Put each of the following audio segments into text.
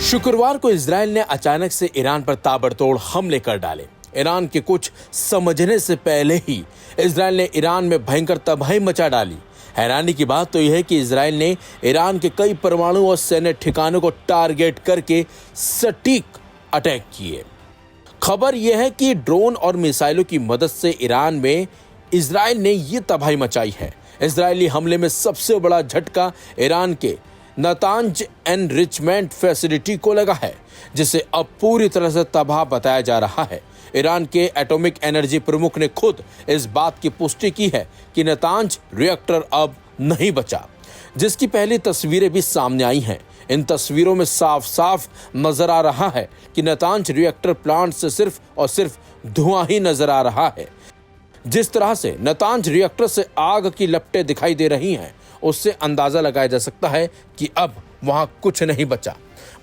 शुक्रवार को इजराइल ने अचानक से ईरान पर ताबड़तोड़ हमले कर डाले। ईरान के कुछ समझने से पहले ही इजराइल ने ईरान में भयंकर तबाही मचा डाली। हैरानी की बात तो यह है कि इजराइल ने ईरान के कई परमाणु और सैन्य ठिकानों को टारगेट करके सटीक अटैक किए। खबर यह है कि ड्रोन और मिसाइलों की मदद से ईरान में इजराइल ने ये तबाही मचाई है। इजरायली हमले में सबसे बड़ा झटका ईरान के नातांज एनरिचमेंट फैसिलिटी को लगा है, जिसे अब पूरी तरह से तबाह बताया जा रहा है। ईरान के एटॉमिक एनर्जी प्रमुख ने खुद इस बात की पुष्टि की है कि नातांज रिएक्टर अब नहीं बचा, जिसकी पहली तस्वीरें भी सामने आई हैं। इन तस्वीरों में साफ साफ नजर आ रहा है कि नातांज रिएक्टर प्लांट से सिर्फ और सिर्फ धुआं ही नजर आ रहा है। जिस तरह से नातांज रिएक्टर से आग की लपटें दिखाई दे रही हैं, उससे अंदाजा लगाया जा सकता है कि अब वहां कुछ नहीं बचा।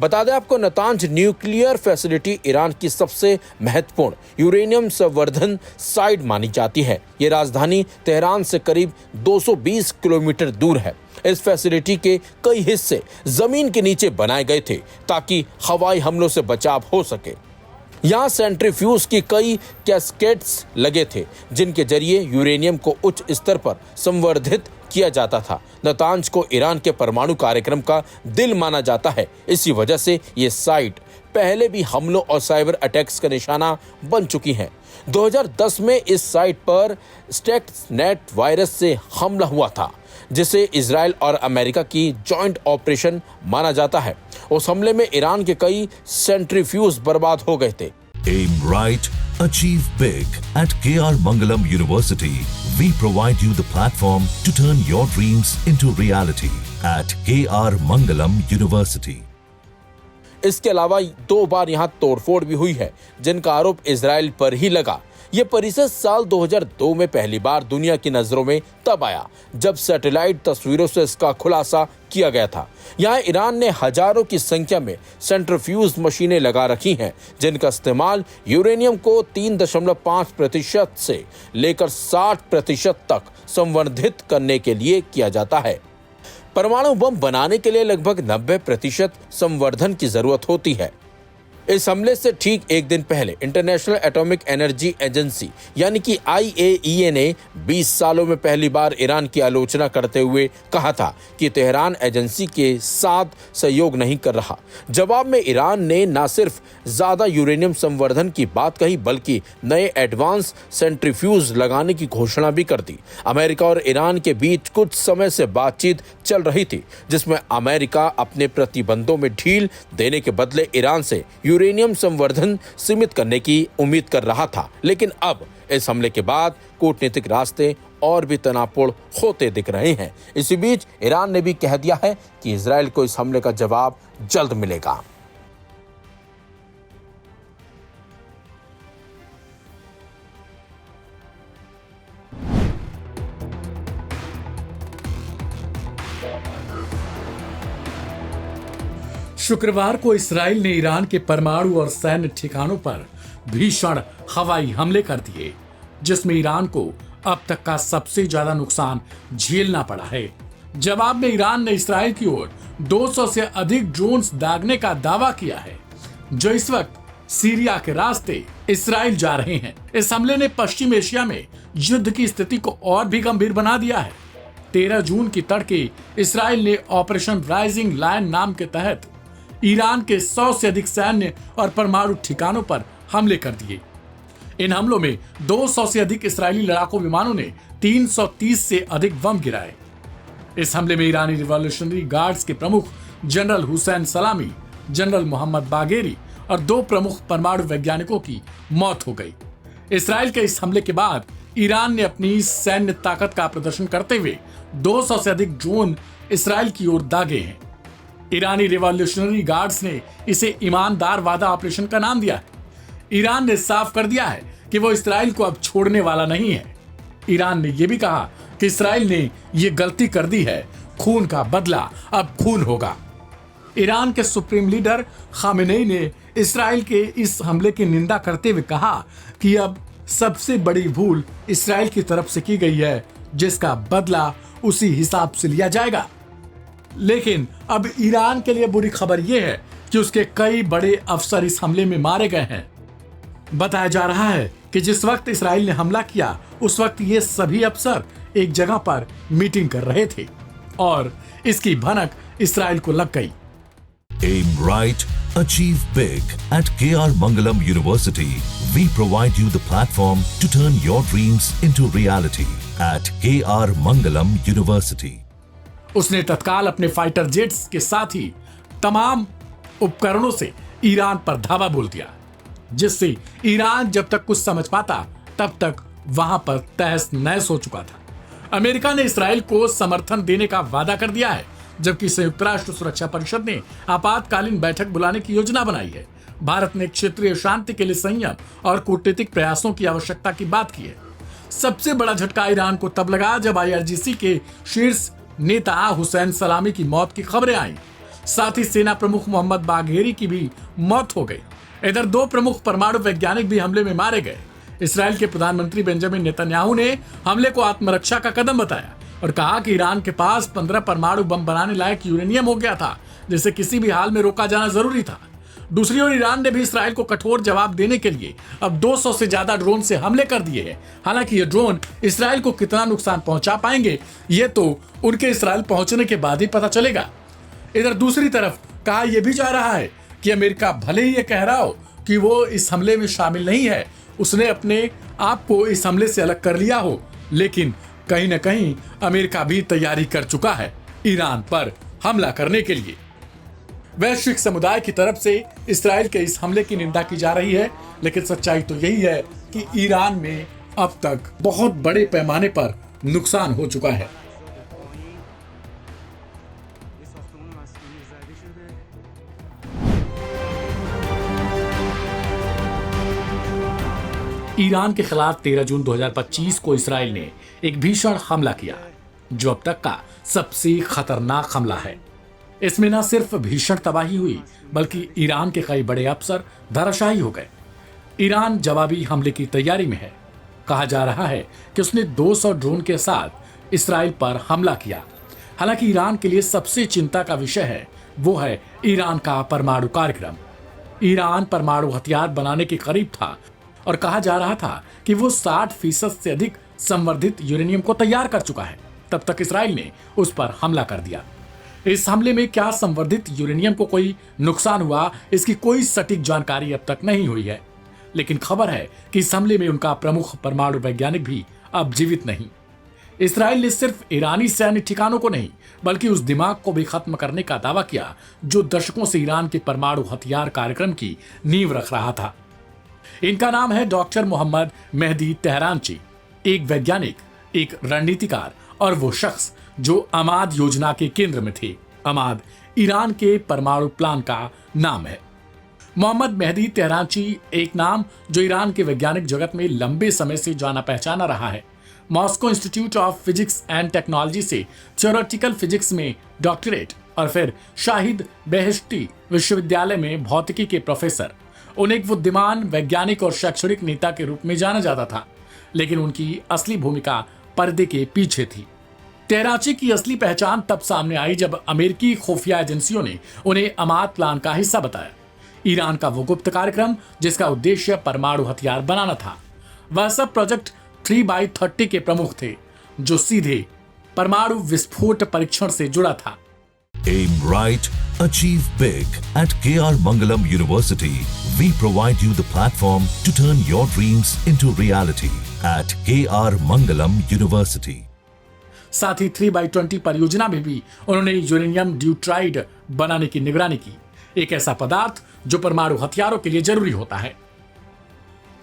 बता दें आपको, नातांज न्यूक्लियर फैसिलिटी ईरान की सबसे महत्वपूर्ण यूरेनियम संवर्धन साइट मानी जाती है। ये राजधानी तेहरान से करीब 220 किलोमीटर दूर है। इस फैसिलिटी के कई हिस्से जमीन के नीचे बनाए गए थे ताकि हवाई हमलों से बचाव हो सके। यहाँ सेंट्रीफ्यूज की कई कैस्केड्स लगे थे, जिनके जरिए यूरेनियम को उच्च स्तर पर संवर्धित किया जाता था। नातांज को ईरान के परमाणु कार्यक्रम का दिल माना जाता है। इसी वजह से ये साइट पहले भी हमलों और साइबर अटैक्स का निशाना बन चुकी है। 2010 में इस साइट पर स्टक्सनेट वायरस से हमला हुआ था, जिसे इजराइल और अमेरिका की जॉइंट ऑपरेशन माना जाता है। उस हमले में ईरान के कई सेंट्रीफ्यूज बर्बाद हो गए थे। Aim right, achieve big. At KR Mangalam University, we provide you the platform to turn your dreams into reality. At KR Mangalam University. इसके अलावा 2 बार यहाँ तोड़फोड़ भी हुई है, जिनका आरोप इजराइल पर ही लगा। ये परिसर साल 2002 में पहली बार दुनिया की नजरों में तब आया, जब सैटेलाइट तस्वीरों से इसका खुलासा किया गया था। यहाँ ईरान ने हजारों की संख्या में सेंट्रीफ्यूज मशीनें लगा रखी हैं, जिनका इस्तेमाल यूरेनियम को 3.5% से लेकर 60% तक संवर्धित करने के लिए किया जाता है। परमाणु बम बनाने के लिए लगभग 90% संवर्धन की जरूरत होती है। इस हमले से ठीक एक दिन पहले इंटरनेशनल एटॉमिक एनर्जी एजेंसी यानी कि IAEA ने 20 सालों में पहली बार ईरान की आलोचना करते हुए कहा था कि तेहरान एजेंसी के साथ सहयोग नहीं कर रहा। जवाब में ईरान ने न सिर्फ ज्यादा यूरेनियम संवर्धन की बात कही, बल्कि नए एडवांस सेंट्रीफ्यूज लगाने की घोषणा भी कर दी। अमेरिका और ईरान के बीच कुछ समय से बातचीत चल रही थी, जिसमें अमेरिका अपने प्रतिबंधों में ढील देने के बदले ईरान से यूरेनियम संवर्धन सीमित करने की उम्मीद कर रहा था। लेकिन अब इस हमले के बाद कूटनीतिक रास्ते और भी तनावपूर्ण होते दिख रहे हैं। इसी बीच ईरान ने भी कह दिया है कि इजराइल को इस हमले का जवाब जल्द मिलेगा। शुक्रवार को इसराइल ने ईरान के परमाणु और सैन्य ठिकानों पर भीषण हवाई हमले कर दिए, जिसमें ईरान को अब तक का सबसे ज्यादा नुकसान झेलना पड़ा है। जवाब में ईरान ने इसराइल की ओर 200 से अधिक ड्रोन्स दागने का दावा किया है, जो इस वक्त सीरिया के रास्ते इसराइल जा रहे हैं। इस हमले ने पश्चिम एशिया में युद्ध की स्थिति को और भी गंभीर बना दिया है। 13 जून की तड़के इसराइल ने ऑपरेशन राइजिंग लायन नाम के तहत ईरान के 100 से अधिक सैन्य और परमाणु ठिकानों पर हमले कर दिए। इन हमलों में 200 से अधिक इस्राएली लड़ाकू विमानों ने 330 से अधिक बम गिराए। इस हमले में ईरानी रिवॉल्यूशनरी गार्ड्स के प्रमुख जनरल हुसैन सलामी, जनरल मोहम्मद बागेरी और 2 प्रमुख परमाणु वैज्ञानिकों की मौत हो गई। इसराइल के इस हमले के बाद ईरान ने अपनी सैन्य ताकत का प्रदर्शन करते हुए 200 से अधिक ड्रोन इसराइल की ओर दागे हैं। ईरानी रिवॉल्यूशनरी गार्ड्स ने इसे ईमानदार वादा ऑपरेशन का नाम दिया है। ईरान ने साफ कर दिया है कि वो इसराइल को अब छोड़ने वाला नहीं है। ईरान ने यह भी कहा कि इसराइल ने यह गलती कर दी है, खून का बदला अब खून होगा। ईरान के सुप्रीम लीडर खामेनेई ने इसराइल के इस हमले की निंदा करते हुए कहा कि अब सबसे बड़ी भूल इसराइल की तरफ से की गई है, जिसका बदला उसी हिसाब से लिया जाएगा। लेकिन अब ईरान के लिए बुरी खबर यह है कि उसके कई बड़े अफसर इस हमले में मारे गए हैं। बताया जा रहा है कि जिस वक्त इसराइल ने हमला किया उस वक्त ये सभी अफसर एक जगह पर मीटिंग कर रहे थे और इसकी भनक इसराइल को लग गई। Aim right, achieve big. At KR Mangalam University, we provide you the platform to turn your dreams into reality. At KR Mangalam University. उसने तत्काल अपने फाइटर जेट्स के साथ ही तमाम उपकरणों से ईरान पर धावा बोल दिया, जिससे ईरान जब तक कुछ समझ पाता तब तक वहां पर तहस नहस हो चुका था। अमेरिका ने इसराइल को समर्थन देने का वादा कर दिया है, जबकि संयुक्त राष्ट्र सुरक्षा परिषद ने आपातकालीन बैठक बुलाने की योजना बनाई है। भारत ने क्षेत्रीय शांति के लिए संयम और कूटनीतिक प्रयासों की आवश्यकता की बात की है। सबसे बड़ा झटका ईरान को तब लगा जब IRGC के शीर्ष नेता हुसैन सलामी की मौत की खबरें आईं। साथ ही सेना प्रमुख मोहम्मद बाघेरी की भी मौत हो गई। इधर 2 प्रमुख परमाणु वैज्ञानिक भी हमले में मारे गए। इसराइल के प्रधानमंत्री बेंजामिन नेतन्याहू ने हमले को आत्मरक्षा का कदम बताया और कहा कि ईरान के पास 15 परमाणु बम बनाने लायक यूरेनियम हो गया था, जिसे किसी भी हाल में रोका जाना जरूरी था। दूसरी ओर ईरान ने भी इसराइल को कठोर जवाब देने के लिए अब 200 से ज्यादा ड्रोन से हमले कर दिए हैं। हालांकि ये ड्रोन इसराइल को कितना नुकसान पहुंचा पाएंगे ये तो उनके इसराइल पहुंचने के बाद ही पता चलेगा। इधर दूसरी तरफ कहा यह भी जा रहा है कि अमेरिका भले ही ये कह रहा हो कि वो इस हमले में शामिल नहीं है, उसने अपने आप को इस हमले से अलग कर लिया हो, लेकिन कहीं न कहीं अमेरिका भी तैयारी कर चुका है ईरान पर हमला करने के लिए। वैश्विक समुदाय की तरफ से इसराइल के इस हमले की निंदा की जा रही है, लेकिन सच्चाई तो यही है कि ईरान में अब तक बहुत बड़े पैमाने पर नुकसान हो चुका है। ईरान के खिलाफ 13 जून 2025 को इसराइल ने एक भीषण हमला किया, जो अब तक का सबसे खतरनाक हमला है। इसमें न सिर्फ भीषण तबाही हुई, बल्कि ईरान के कई बड़े अफसर धराशायी हो गए। ईरान जवाबी हमले की तैयारी में है। कहा जा रहा है कि उसने 200 ड्रोन के साथ इसराइल पर हमला किया। हालांकि ईरान के लिए सबसे चिंता का विषय है वो है ईरान का परमाणु कार्यक्रम। ईरान परमाणु हथियार बनाने के करीब था और कहा जा रहा था कि वो 60% से अधिक संवर्धित यूरेनियम को तैयार कर चुका है। तब तक इसराइल ने उस पर हमला कर दिया। इस हमले में क्या संवर्धित यूरेनियम को कोई नुकसान हुआ, इसकी कोई सटीक जानकारी अब तक नहीं हुई है, लेकिन खबर है कि इस हमले में उनका प्रमुख परमाणु वैज्ञानिक भी अब जीवित नहीं। इसराइल ने सिर्फ ईरानी सैन्य ठिकानों को नहीं, बल्कि उस दिमाग को भी खत्म करने का दावा किया जो दशकों से ईरान के परमाणु हथियार कार्यक्रम की नींव रख रहा था। इनका नाम है डॉक्टर मोहम्मद मेहदी तेहरानची, एक वैज्ञानिक, एक रणनीतिकार और वो शख्स जो अमाद योजना के केंद्र में थे। अमाद ईरान के परमाणु प्लान का नाम है। मोहम्मद मेहदी तेहरानची एक नाम जो ईरान के वैज्ञानिक जगत में लंबे समय से जाना पहचाना रहा है। Moscow institute of physics and technology से थ्योरेटिकल फिजिक्स में डॉक्टरेट और फिर शाहिद बेहेश्ती विश्वविद्यालय में भौतिकी के प्रोफेसर। उन्हें एक बुद्धिमान वैज्ञानिक और शैक्षणिक नेता के रूप में जाना जाता था, लेकिन उनकी असली भूमिका पर्दे के पीछे थी। तेहरानची की असली पहचान तब सामने आई जब अमेरिकी खुफिया एजेंसियों ने उन्हें अमाद प्लान का हिस्सा बताया। ईरान का वो गुप्त कार्यक्रम जिसका उद्देश्य परमाणु हथियार बनाना था। वह सब प्रोजेक्ट 3x30 के प्रमुख थे, जो सीधे परमाणु विस्फोट परीक्षण से जुड़ा था। Aim right, achieve big. At KR Mangalam University, we provide you the platform to turn your dreams into reality. At KR Mangalam University. साथ ही 3x20 परियोजना में भी उन्होंने यूरेनियम ड्यूट्राइड बनाने की निगरानी की, एक ऐसा पदार्थ जो परमाणु हथियारों के लिए जरूरी होता है।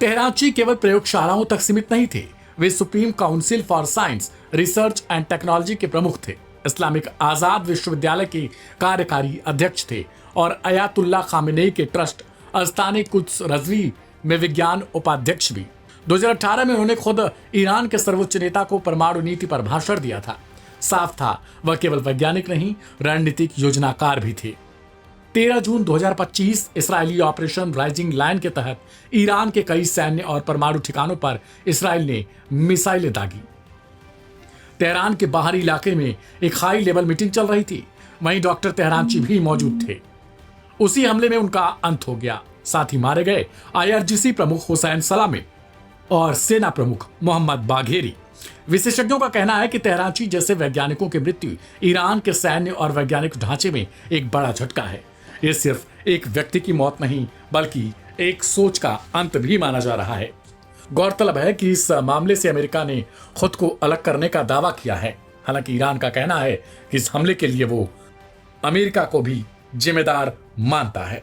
तेहरानची केवल प्रयोगशालाओं तक सीमित नहीं थे, वे supreme council for science, research and technology के प्रमुख थे, इस्लामिक आजाद विश्वविद्यालय के कार्यकारी अध्यक्ष थे और अयातुल्ला खामेनेई के ट्रस्ट अस्ताने कुद्स रज़वी में विज्ञान उपाध्यक्ष भी। 2018 में उन्होंने खुद ईरान के सर्वोच्च नेता को परमाणु नीति पर भाषण दिया था। साफ था वह केवल वैज्ञानिक नहीं, रणनीतिक योजनाकार भी थे। 13 जून 2025 इसराइली ऑपरेशन राइजिंग लायन के तहत ईरान के कई सैन्य और परमाणु ठिकानों पर इसराइल ने मिसाइलें दागी। तेहरान के बाहरी इलाके में एक हाई लेवल मीटिंग चल रही थी, वहीं डॉक्टर तेहरानची भी मौजूद थे। उसी हमले में उनका अंत हो गया। साथ ही मारे गए IRGC प्रमुख हुसैन सलामी और सेना प्रमुख मोहम्मद बाघेरी। विशेषज्ञों का कहना है कि तेहरांची जैसे वैज्ञानिकों की मृत्यु ईरान के सैन्य और वैज्ञानिक ढांचे में एक बड़ा झटका है। ये सिर्फ एक व्यक्ति की मौत नहीं बल्कि एक सोच का अंत भी माना जा रहा है। गौरतलब है कि इस मामले से अमेरिका ने खुद को अलग करने का दावा किया है। हालांकि ईरान का कहना है कि इस हमले के लिए वो अमेरिका को भी जिम्मेदार मानता है।